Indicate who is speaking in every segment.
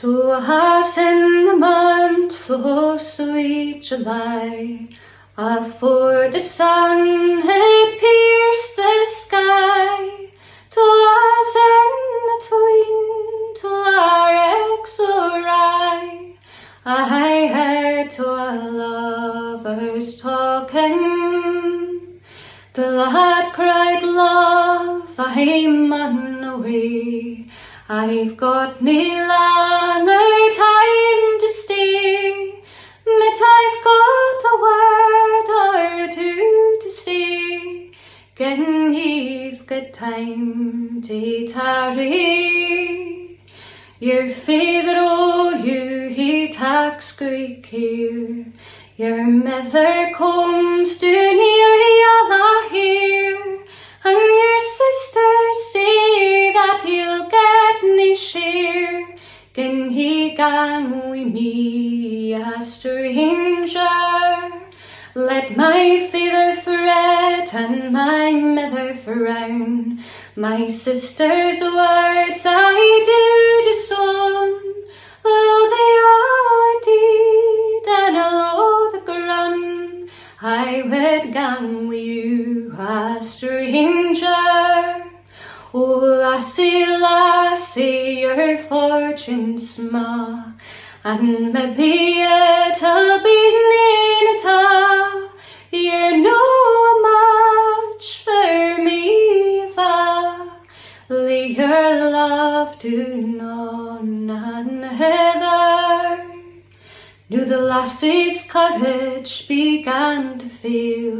Speaker 1: To us in the month of sweet July, afore the sun had pierced the sky, to us in the tween, to our exorcise, I heard to our lovers talking. The lad cried, "Love, I'm on away. I've got nae longer time to stay, but I've got a word or two to say. Gin you've got time to tarry, your father, oh you, he takes great care. Your mother comes to near you here, and your sisters say that you'll get nae share. Gin he gang wi me a stranger, let my father fret and my mother frown. My sister's words I do disown, though they are deed and low the grun. I would gang wi you a stranger. Oh lassie, lassie, your fortune's sma', and maybe it'll be nane at a'. You're no match for me if I lay your love to none another. Now the lassie's courage began to fail,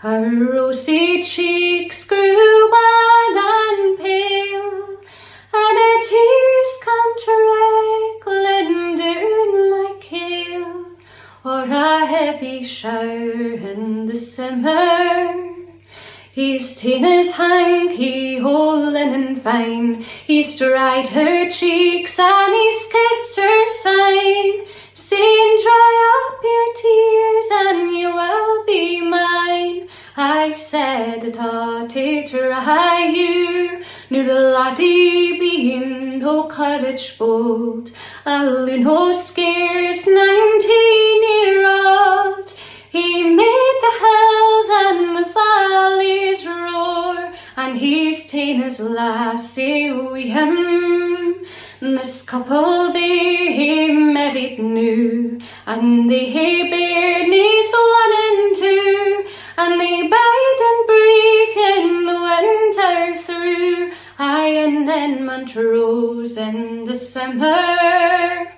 Speaker 1: her rosy cheeks grew wan and pale, and her tears come trickling down like hail, or a heavy shower in the summer. He's ta'en his hanky, whole linen fine, he's dried her cheeks and he's kissed her sign, saying, "Dry up your tears and you will be mine." I said it ought to try you. Now the laddie being no courage bold, although no scarce 19-year-old, he made the hills and the valleys roar, and he's ta'en his lassie wi' him. This couple they married new, and they bare naes 1 and 2, and they bide and breathe in the winter through, aye, and in Montrose in the summer.